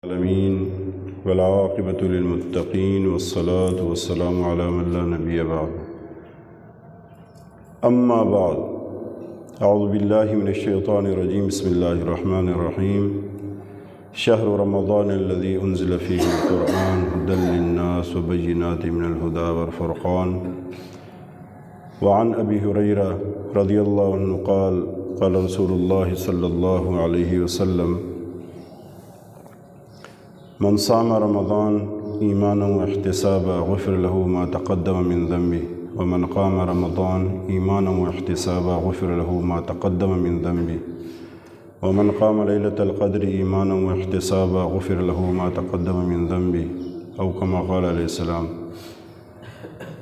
العالمین والعاقبۃ للمتقین والصلاة والسلام علی من لا نبی بعد اما بعد اعوذ باللہ من الشیطان الرجیم بسم اللہ الرحمن الرحیم شہر رمضان الذی انزل فیہ القرآن ھدی للناس وبینات من الہدی والفرقان وعن ابی ہریرہ رضی اللہ عنہ قال قال رسول اللہ صلی اللہ علیہ وسلم من صام رمضان ایمانا واحتسابا غفر له ما تقدم من ذنبه ومن قام رمضان ایمانا واحتسابا غفر له ما تقدم من ذنبه ومن قام ليلة القدر ایمانا واحتسابا غفر له ما تقدم من ذنبه او كما قال علیہ السلام.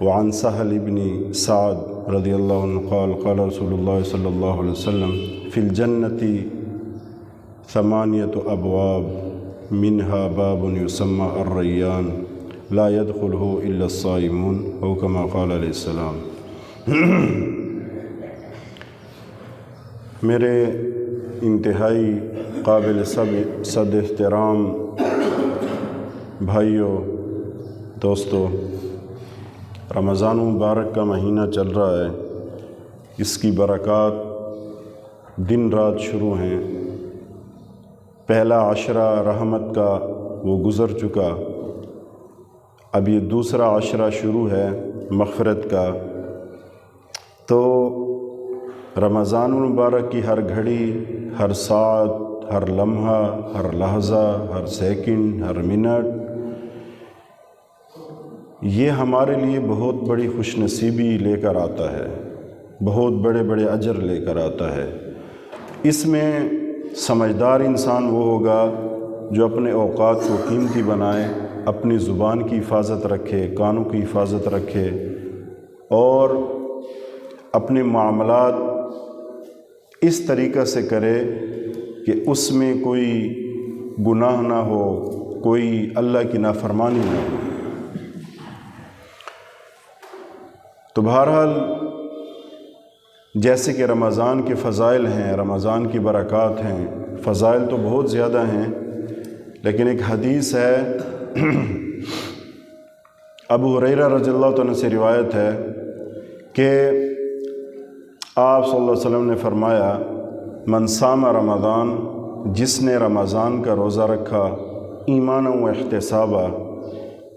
وعن سهل بن سعد رضی اللہ عنہ قال قال رسول اللہ صلی اللہ علیہ وسلم فی الجنة 8 ابواب منها باب يسمى الریان لا يدخله الا الصائمون او كما قال علیہ السلام. میرے انتہائی قابل صد احترام بھائیوں دوستو، رمضان مبارک کا مہینہ چل رہا ہے. اس کی برکات دن رات شروع ہیں. پہلا عشرہ رحمت کا وہ گزر چکا، اب یہ دوسرا عشرہ شروع ہے مغفرت کا. تو رمضان المبارک کی ہر گھڑی، ہر ساعت، ہر لمحہ، ہر لحظہ، ہر سیکنڈ، ہر منٹ یہ ہمارے لیے بہت بڑی خوش نصیبی لے کر آتا ہے، بہت بڑے بڑے اجر لے کر آتا ہے. اس میں سمجھدار انسان وہ ہوگا جو اپنے اوقات کو قیمتی بنائے، اپنی زبان کی حفاظت رکھے، کانوں کی حفاظت رکھے اور اپنے معاملات اس طریقہ سے کرے کہ اس میں کوئی گناہ نہ ہو، کوئی اللہ کی نافرمانی نہ ہو. تو بہرحال جیسے کہ رمضان کے فضائل ہیں، رمضان کی برکات ہیں، فضائل تو بہت زیادہ ہیں، لیکن ایک حدیث ہے ابو ہریرہ رضی اللہ عنہ سے روایت ہے کہ آپ صلی اللہ علیہ وسلم نے فرمایا من صام رمضان، جس نے رمضان کا روزہ رکھا ایمانا و احتسابا،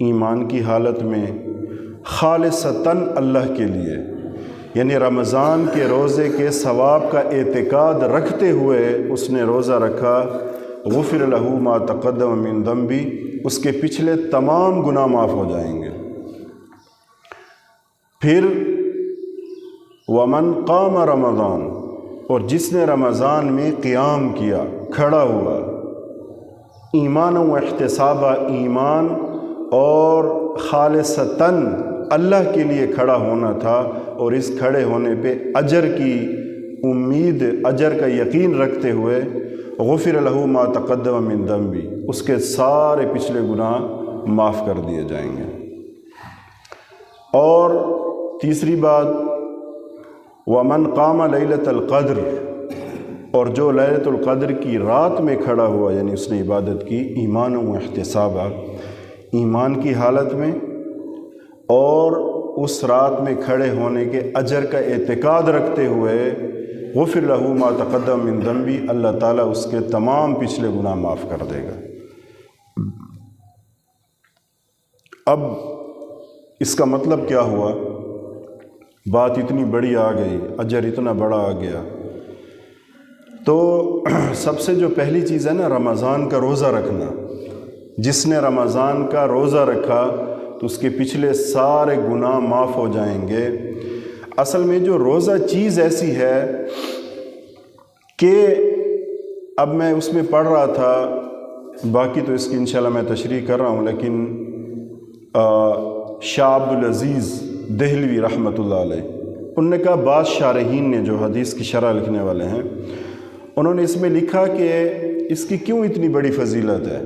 ایمان کی حالت میں، خالصتاً اللہ کے لیے، یعنی رمضان کے روزے کے ثواب کا اعتقاد رکھتے ہوئے اس نے روزہ رکھا، غفر له ما تقدم من ذنبی، اس کے پچھلے تمام گناہ معاف ہو جائیں گے. پھر ومن قام رمضان، اور جس نے رمضان میں قیام کیا، کھڑا ہوا، ایمان و احتسابا، ایمان اور خالصتاً اللہ کے لیے کھڑا ہونا تھا، اور اس کھڑے ہونے پہ اجر کی امید، اجر کا یقین رکھتے ہوئے غفر له ما تقدم من ذنبی، اس کے سارے پچھلے گناہ معاف کر دیے جائیں گے. اور تیسری بات ومن قام لیلۃ القدر، اور جو لیلۃ القدر کی رات میں کھڑا ہوا، یعنی اس نے عبادت کی ایمان و احتسابا، ایمان کی حالت میں اور اس رات میں کھڑے ہونے کے اجر کا اعتقاد رکھتے ہوئے غفر له ما تقدم من ذنبی، اللہ تعالیٰ اس کے تمام پچھلے گناہ معاف کر دے گا. اب اس کا مطلب کیا ہوا؟ بات اتنی بڑی آ گئی، اجر اتنا بڑا آ گیا. تو سب سے جو پہلی چیز ہے نا، رمضان کا روزہ رکھنا. جس نے رمضان کا روزہ رکھا تو اس کے پچھلے سارے گناہ معاف ہو جائیں گے. اصل میں جو روزہ چیز ایسی ہے کہ اب میں اس میں پڑھ رہا تھا، باقی تو اس کی انشاءاللہ میں تشریح کر رہا ہوں، لیکن شاہ عبدالعزیز دہلوی رحمۃ اللہ علیہ، انہوں نے کہا بعض شارحین نے جو حدیث کی شرح لکھنے والے ہیں، انہوں نے اس میں لکھا کہ اس کی کیوں اتنی بڑی فضیلت ہے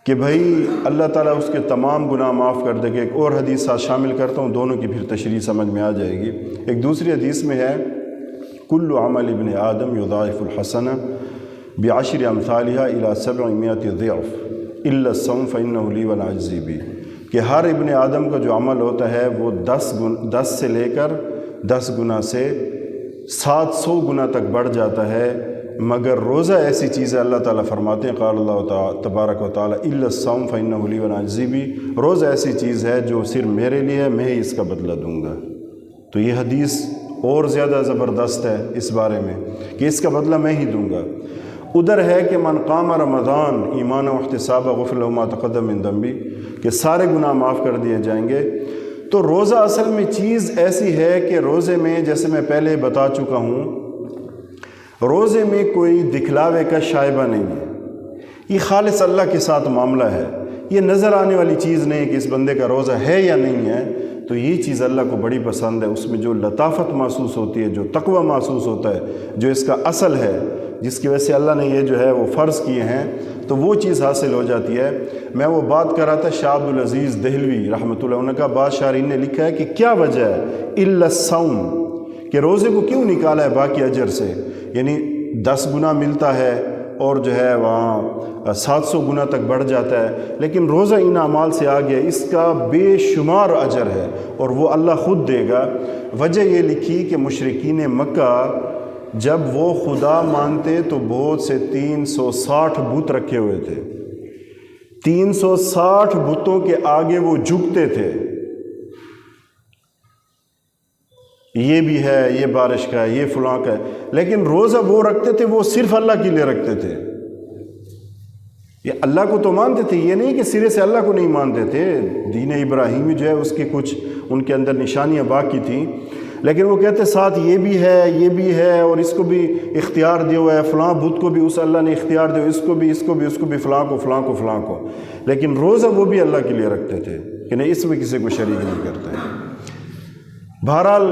کہ بھائی اللہ تعالیٰ اس کے تمام گناہ معاف کر دے گا. ایک اور حدیث ساتھ شامل کرتا ہوں، دونوں کی پھر تشریح سمجھ میں آ جائے گی. ایک دوسری حدیث میں ہے کل عمل ابن آدم یضاعف الحسنہ بعشر امثالها الى 700 ضعف الا الصوم فانه لي وانا اجزي به، کہ ہر ابن آدم کا جو عمل ہوتا ہے وہ 10 سے لے کر 10 گنا سے 700 گنا تک بڑھ جاتا ہے، مگر روزہ ایسی چیز ہے، اللہ تعالیٰ فرماتے ہیں قال اللہ تبارک و تعالیٰ الا الصوم فانه لي وانا اجزي به، روزہ ایسی چیز ہے جو صرف میرے لیے ہے، میں ہی اس کا بدلہ دوں گا۔ تو یہ حدیث اور زیادہ زبردست ہے اس بارے میں کہ اس کا بدلہ میں ہی دوں گا۔ ادھر ہے کہ من قام رمضان ایمانا واحتسابا غفر له ما تقدم من ذنبی، کہ سارے گناہ معاف کر دیے جائیں گے۔ تو روزہ اصل میں چیز ایسی ہے کہ روزے میں، جیسے میں پہلے بتا چکا ہوں، روزے میں کوئی دکھلاوے کا شائبہ نہیں ہے، یہ خالص اللہ کے ساتھ معاملہ ہے، یہ نظر آنے والی چیز نہیں کہ اس بندے کا روزہ ہے یا نہیں ہے۔ تو یہ چیز اللہ کو بڑی پسند ہے، اس میں جو لطافت محسوس ہوتی ہے، جو تقوی محسوس ہوتا ہے، جو اس کا اصل ہے، جس کی وجہ سے اللہ نے یہ جو ہے وہ فرض کیے ہیں، تو وہ چیز حاصل ہو جاتی ہے۔ میں وہ بات کر رہا تھا شاہ عبد العزیز دہلوی رحمۃ اللہ علیہ کا، بعض شارحین نے لکھا ہے کہ کیا وجہ ہے الا الصوم، کہ روزے کو کیوں نکالا ہے باقی اجر سے، یعنی 10 گنا ملتا ہے اور جو ہے وہاں 700 گنا تک بڑھ جاتا ہے، لیکن روزہ ان اعمال سے آ گیا، اس کا بے شمار اجر ہے اور وہ اللہ خود دے گا۔ وجہ یہ لکھی کہ مشرکین مکہ جب وہ خدا مانتے تو بہت سے 360 بت رکھے ہوئے تھے، 360 بتوں کے آگے وہ جھکتے تھے، یہ بھی ہے، یہ بارش کا ہے، یہ فلاں کا ہے، لیکن روزہ وہ رکھتے تھے، وہ صرف اللہ کے لیے رکھتے تھے۔ یہ اللہ کو تو مانتے تھے، یہ نہیں کہ سرے سے اللہ کو نہیں مانتے تھے، دین ابراہیمی جو ہے اس کی کچھ ان کے اندر نشانیاں باقی تھیں، لیکن وہ کہتے ساتھ یہ بھی ہے، یہ بھی ہے، اور اس کو بھی اختیار دیا ہوا ہے، فلاں بت کو بھی اس اللہ نے اختیار دیا، اس کو بھی، اس کو بھی، اس کو بھی، فلاں کو، فلاں کو، فلاں کو، لیکن روزہ وہ بھی اللہ کے لیے رکھتے تھے کہ نہیں اس میں کسی کو شریک نہیں کرتے۔ بہرحال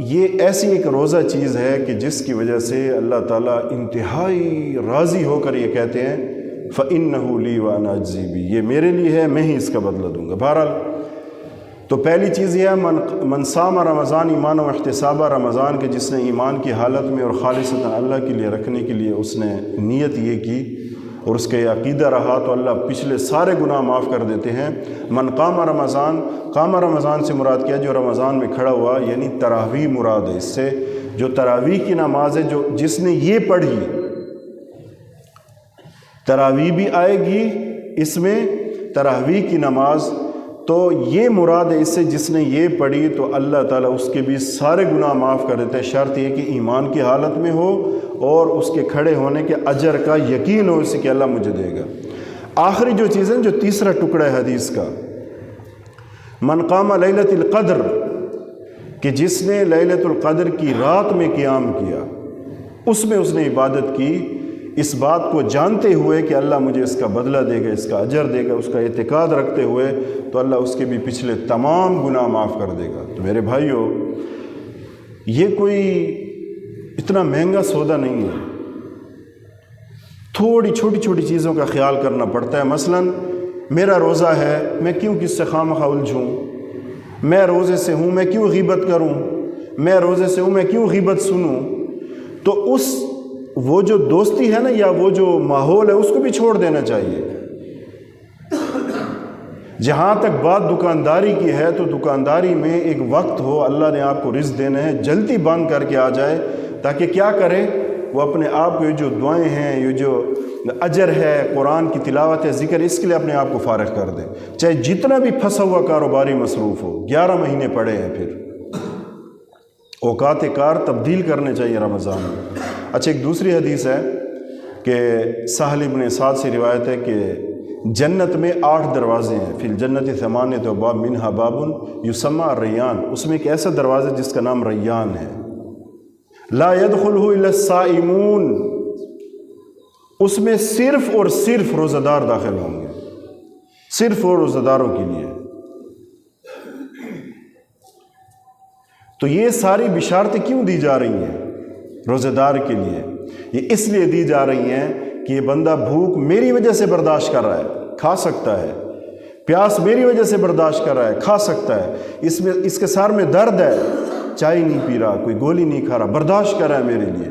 یہ ایسی ایک روزہ چیز ہے کہ جس کی وجہ سے اللہ تعالیٰ انتہائی راضی ہو کر یہ کہتے ہیں فَإِنَّهُ لِي وَأَنَا أَجْزِي بِهِ، یہ میرے لیے ہے، میں ہی اس کا بدلہ دوں گا۔ بہرحال تو پہلی چیز یہ ہے من صام رمضان ایمانا واحتسابا، رمضان کے جس نے ایمان کی حالت میں اور خالصتاً اللہ کے لیے رکھنے کے لیے اس نے نیت یہ کی اور اس کا یہ عقیدہ رہا تو اللہ پچھلے سارے گناہ معاف کر دیتے ہیں۔ من قام رمضان، قام رمضان سے مراد کیا؟ جو رمضان میں کھڑا ہوا، یعنی تراویح مراد ہے اس سے، جو تراویح کی نماز ہے، جو جس نے یہ پڑھی، تراویح بھی آئے گی اس میں، تراویح کی نماز، تو یہ مراد ہے اس سے جس نے یہ پڑھی تو اللہ تعالیٰ اس کے بھی سارے گناہ معاف کر دیتے ہیں، شرط یہ کہ ایمان کی حالت میں ہو اور اس کے کھڑے ہونے کے اجر کا یقین ہو اسے کہ اللہ مجھے دے گا۔ آخری جو چیزیں، جو تیسرا ٹکڑا ہے حدیث کا، من قام لیلۃ القدر، کہ جس نے لیلۃ القدر کی رات میں قیام کیا، اس میں اس نے عبادت کی، اس بات کو جانتے ہوئے کہ اللہ مجھے اس کا بدلہ دے گا، اس کا اجر دے گا، اس کا اعتقاد رکھتے ہوئے، تو اللہ اس کے بھی پچھلے تمام گناہ معاف کر دے گا۔ تو میرے بھائیو، یہ کوئی اتنا مہنگا سودا نہیں ہے، تھوڑی چھوٹی چھوٹی چیزوں کا خیال کرنا پڑتا ہے۔ مثلا میرا روزہ ہے، میں کیوں کس سے خواہ الجھوں؟ میں روزے سے ہوں، میں کیوں غیبت کروں؟ میں روزے سے ہوں، میں کیوں غیبت سنوں؟ تو وہ جو دوستی ہے نا، یا وہ جو ماحول ہے، اس کو بھی چھوڑ دینا چاہیے۔ جہاں تک بات دکانداری کی ہے تو دکانداری میں ایک وقت ہو، اللہ نے آپ کو رزق دینا ہے، جلدی بند کر کے آ جائے، تاکہ کیا کرے وہ اپنے آپ کو، یہ جو دعائیں ہیں، یہ جو اجر ہے، قرآن کی تلاوت ہے، ذکر، اس کے لیے اپنے آپ کو فارغ کر دے، چاہے جتنا بھی پھنسا ہوا کاروباری مصروف ہو۔ 11 مہینے پڑے ہیں، پھر اوقات کار تبدیل کرنے چاہیے رمضان میں۔ اچھا، ایک دوسری حدیث ہے کہ سہل بن سعد سے روایت ہے کہ جنت میں 8 دروازے ہیں، فی الجنت 8 ابواب منہا باب یسمى ریان، اس میں ایک ایسا دروازہ جس کا نام ریان ہے، لا يدخلہ الا الصائمون، اس میں صرف اور صرف روزہ دار داخل ہوں گے، صرف اور روزہ داروں کے لیے۔ تو یہ ساری بشارتیں کیوں دی جا رہی ہیں روزہ دار کے لیے؟ یہ اس لیے دی جا رہی ہیں کہ یہ بندہ بھوک میری وجہ سے برداشت کر رہا ہے، کھا سکتا ہے، پیاس میری وجہ سے برداشت کر رہا ہے، کھا سکتا ہے، اس کے سر میں درد ہے، چائے نہیں پی رہا، کوئی گولی نہیں کھا رہا، برداشت کر رہا ہے میرے لیے،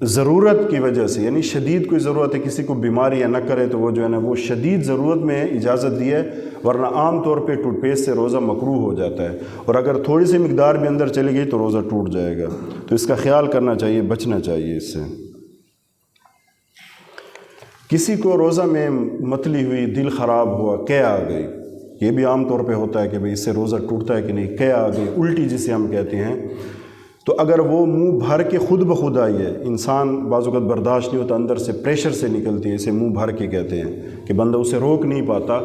ضرورت کی وجہ سے، یعنی شدید کوئی ضرورت ہے، کسی کو بیماری یا نہ کرے تو وہ جو ہے نا وہ شدید ضرورت میں اجازت دی ہے، ورنہ عام طور پہ ٹوتھ پیسٹ سے روزہ مکروہ ہو جاتا ہے، اور اگر تھوڑی سی مقدار بھی اندر چلی گئی تو روزہ ٹوٹ جائے گا، تو اس کا خیال کرنا چاہیے، بچنا چاہیے اس سے۔ کسی کو روزہ میں متلی ہوئی، دل خراب ہوا، قے آ گئی، یہ بھی عام طور پہ ہوتا ہے کہ بھئی اس سے روزہ ٹوٹتا ہے کہ نہیں، قے آ گئی، الٹی جسے ہم کہتے ہیں، تو اگر وہ منہ بھر کے خود بخود آئی ہے، انسان بعض اوقات برداشت نہیں ہوتا، اندر سے پریشر سے نکلتی ہے، اسے منہ بھر کے کہتے ہیں کہ بندہ اسے روک نہیں پاتا،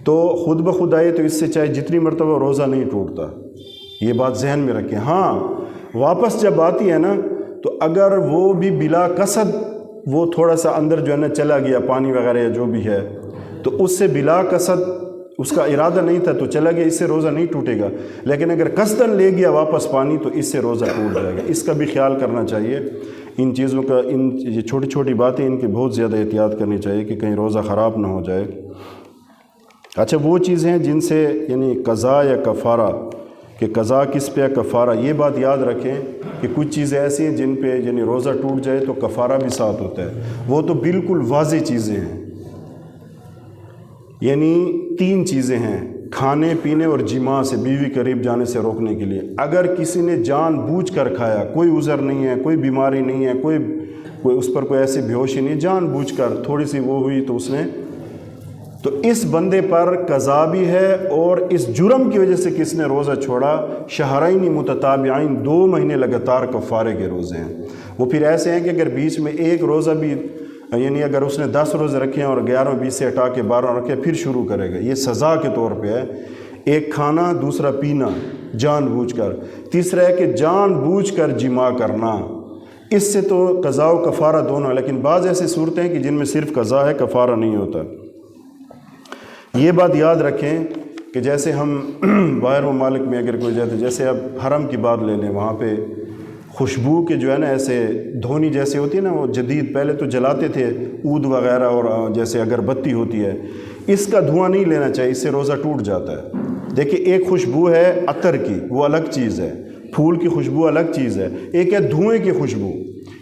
تو خود بخود آئے تو اس سے چاہے جتنی مرتبہ روزہ نہیں ٹوٹتا، یہ بات ذہن میں رکھیں۔ ہاں واپس جب آتی ہے نا، تو اگر وہ بھی بلا قصد وہ تھوڑا سا اندر جو ہے نا چلا گیا، پانی وغیرہ یا جو بھی ہے، تو اس سے بلا قصد اس کا ارادہ نہیں تھا تو چلا گیا، اس سے روزہ نہیں ٹوٹے گا، لیکن اگر قصداً لے گیا واپس پانی تو اس سے روزہ ٹوٹ جائے گا۔ اس کا بھی خیال کرنا چاہیے، ان چیزوں کا، یہ چھوٹی چھوٹی باتیں ان کی بہت زیادہ احتیاط کرنی چاہیے کہ کہیں روزہ خراب نہ ہو جائے۔ اچھا، وہ چیزیں جن سے یعنی قضا یا کفارہ، کہ قضا کس پہ ہے، کفارہ، یہ بات یاد رکھیں کہ کچھ چیزیں ایسی ہیں جن پہ یعنی روزہ ٹوٹ جائے تو کفارہ بھی ساتھ ہوتا ہے، وہ تو بالکل واضح چیزیں ہیں، یعنی 3 چیزیں ہیں، کھانے پینے اور جماع سے، بیوی قریب جانے سے روکنے کے لیے۔ اگر کسی نے جان بوجھ کر کھایا، کوئی عذر نہیں ہے، کوئی بیماری نہیں ہے، کوئی اس پر کوئی ایسی بیہوشی نہیں، جان بوجھ کر تھوڑی سی وہ ہوئی تو اس نے، تو اس بندے پر قضا بھی ہے، اور اس جرم کی وجہ سے کس نے روزہ چھوڑا، شہرین متتابعین، 2 مہینے لگاتار کفارے کے روزے ہیں۔ وہ پھر ایسے ہیں کہ اگر بیچ میں ایک روزہ بھی، یعنی اگر اس نے 10 روزے رکھے ہیں اور 11 20 سے ہٹا کے 12 رکھے، پھر شروع کرے گا، یہ سزا کے طور پہ ہے۔ ایک کھانا، دوسرا پینا جان بوجھ کر، تیسرا ہے کہ جان بوجھ کر جماع کرنا، اس سے تو قضا و کفارہ دونوں، لیکن بعض ایسی صورتیں ہیں کہ جن میں صرف قضا ہے، کفارہ نہیں ہوتا۔ یہ بات یاد رکھیں کہ جیسے ہم باہر ممالک میں اگر کوئی جاتے، جیسے اب حرم کی بات لے لیں، وہاں پہ خوشبو کے جو ہے نا ایسے دھونی جیسے ہوتی ہے نا، وہ جدید، پہلے تو جلاتے تھے عود وغیرہ اور جیسے اگربتی ہوتی ہے، اس کا دھواں نہیں لینا چاہیے، اس سے روزہ ٹوٹ جاتا ہے۔ دیکھیں، ایک خوشبو ہے عطر کی، وہ الگ چیز ہے، پھول کی خوشبو الگ چیز ہے، ایک ہے دھوئیں کی خوشبو،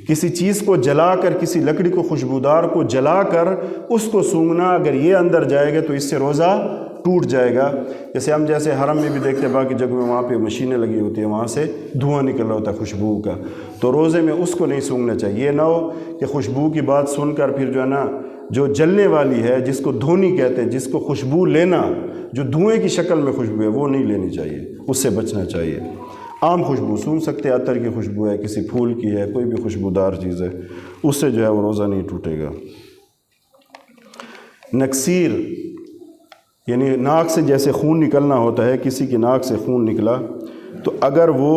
کسی چیز کو جلا کر، کسی لکڑی کو خوشبودار کو جلا کر اس کو سونگھنا، اگر یہ اندر جائے گا تو اس سے روزہ ٹوٹ جائے گا۔ جیسے ہم جیسے حرم میں بھی دیکھتے ہیں، باقی جگہوں میں وہاں پہ مشینیں لگی ہوتی ہیں، وہاں سے دھواں نکل رہا ہوتا ہے خوشبو کا، تو روزے میں اس کو نہیں سونگھنا چاہیے۔ یہ نہ ہو کہ خوشبو کی بات سن کر پھر جو ہے نا، جو جلنے والی ہے، جس کو دھونی کہتے ہیں، جس کو خوشبو لینا، جو دھوئیں کی شکل میں خوشبو ہے، وہ نہیں لینی چاہیے، اس سے بچنا چاہیے۔ عام خوشبو سون سکتے، عطر کی خوشبو ہے، کسی پھول کی ہے، کوئی بھی خوشبودار چیز ہے، اس سے جو ہے وہ روزہ نہیں ٹوٹے گا۔ نکسیر، یعنی ناک سے جیسے خون نکلنا ہوتا ہے، کسی کی ناک سے خون نکلا تو اگر وہ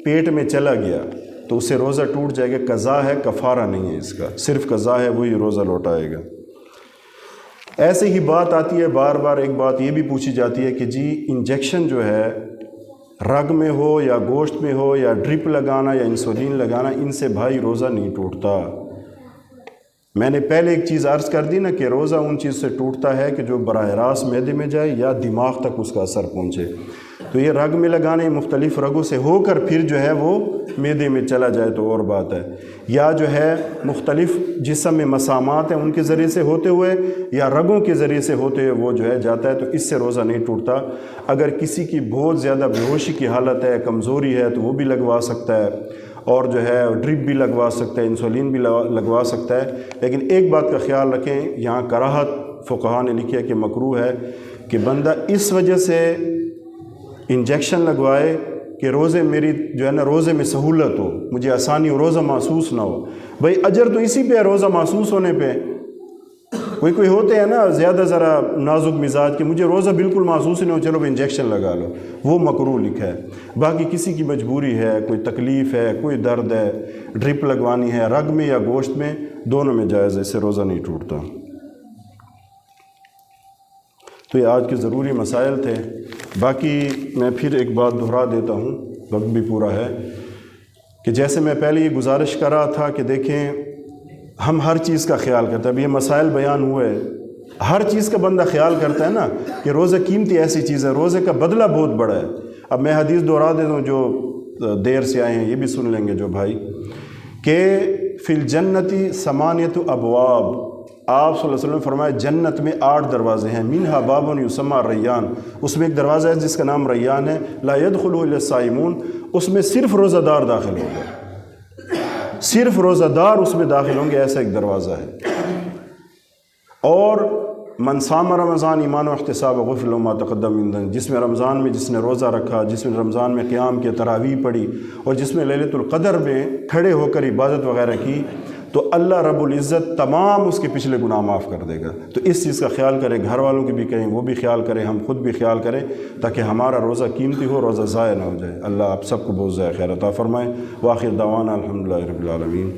پیٹ میں چلا گیا تو اس سے روزہ ٹوٹ جائے گا، قضا ہے، کفارہ نہیں ہے اس کا، صرف قضا ہے، وہی روزہ لوٹائے گا۔ ایسے ہی بات آتی ہے بار بار، ایک بات یہ بھی پوچھی جاتی ہے کہ جی انجیکشن جو ہے رگ میں ہو یا گوشت میں ہو یا ڈرپ لگانا یا انسولین لگانا، ان سے بھائی روزہ نہیں ٹوٹتا۔ میں نے پہلے ایک چیز عرض کر دی نا کہ روزہ ان چیز سے ٹوٹتا ہے کہ جو براہ راست معدے میں جائے یا دماغ تک اس کا اثر پہنچے، تو یہ رگ میں لگانے مختلف رگوں سے ہو کر پھر جو ہے وہ معدے میں چلا جائے تو اور بات ہے، یا جو ہے مختلف جسم میں مسامات ہیں ان کے ذریعے سے ہوتے ہوئے یا رگوں کے ذریعے سے ہوتے ہوئے وہ جو ہے جاتا ہے، تو اس سے روزہ نہیں ٹوٹتا۔ اگر کسی کی بہت زیادہ بے ہوشی کی حالت ہے، کمزوری ہے، تو وہ بھی لگوا سکتا ہے، اور جو ہے ڈرپ بھی لگوا سکتا ہے، انسولین بھی لگوا سکتا ہے، لیکن ایک بات کا خیال رکھیں، یہاں کراہت فقہاء نے لکھی ہے کہ مکروہ ہے کہ بندہ اس وجہ سے انجیکشن لگوائے کہ روزے میری جو ہے نا روزے میں سہولت ہو، مجھے آسانی ہو، روزہ محسوس نہ ہو۔ بھائی اجر تو اسی پہ ہے، روزہ محسوس ہونے پہ۔ کوئی ہوتے ہیں نا زیادہ ذرا نازک مزاج کہ مجھے روزہ بالکل محسوس ہی نہیں ہو، چلو بھی انجیکشن لگا لو، وہ مکروہ لکھا ہے۔ باقی کسی کی مجبوری ہے، کوئی تکلیف ہے، کوئی درد ہے، ڈرپ لگوانی ہے، رگ میں یا گوشت میں، دونوں میں جائز ہے، اس سے روزہ نہیں ٹوٹتا۔ تو یہ آج کے ضروری مسائل تھے۔ باقی میں پھر ایک بات دہرا دیتا ہوں، وقت بھی پورا ہے، کہ جیسے میں پہلے یہ گزارش کر رہا تھا کہ دیکھیں ہم ہر چیز کا خیال کرتے ہیں، اب یہ مسائل بیان ہوئے، ہر چیز کا بندہ خیال کرتا ہے نا کہ روزہ قیمتی ایسی چیز ہے، روزے کا بدلہ بہت بڑا ہے۔ اب میں حدیث دہرا دیتا ہوں، جو دیر سے آئے ہیں یہ بھی سن لیں گے جو بھائی، کہ فی الجنتی ثمانیۃ ابواب، آپ صلی اللہ علیہ وسلم نے فرمایا جنت میں 8 دروازے ہیں، منہا باب یسمى ریان، اس میں ایک دروازہ ہے جس کا نام ریان ہے، لا يدخل الا الصائمون، اس میں صرف روزہ دار داخل ہوں گے، صرف روزہ دار اس میں داخل ہوں گے، ایسا ایک دروازہ ہے۔ اور من صام رمضان ایمان و احتساب غفر له ما تقدم من ذنب، جس میں رمضان میں جس نے روزہ رکھا، جس میں رمضان میں قیام کے تراویح پڑھی، اور جس میں لیلۃ القدر میں کھڑے ہو کر عبادت وغیرہ کی، تو اللہ رب العزت تمام اس کے پچھلے گناہ معاف کر دے گا۔ تو اس چیز کا خیال کریں، گھر والوں کی بھی کہیں، وہ بھی خیال کریں، ہم خود بھی خیال کریں، تاکہ ہمارا روزہ قیمتی ہو، روزہ ضائع نہ ہو جائے۔ اللہ آپ سب کو بہت زیادہ خیر عطا فرمائے۔ وآخر دعوانا الحمدللہ رب العالمین۔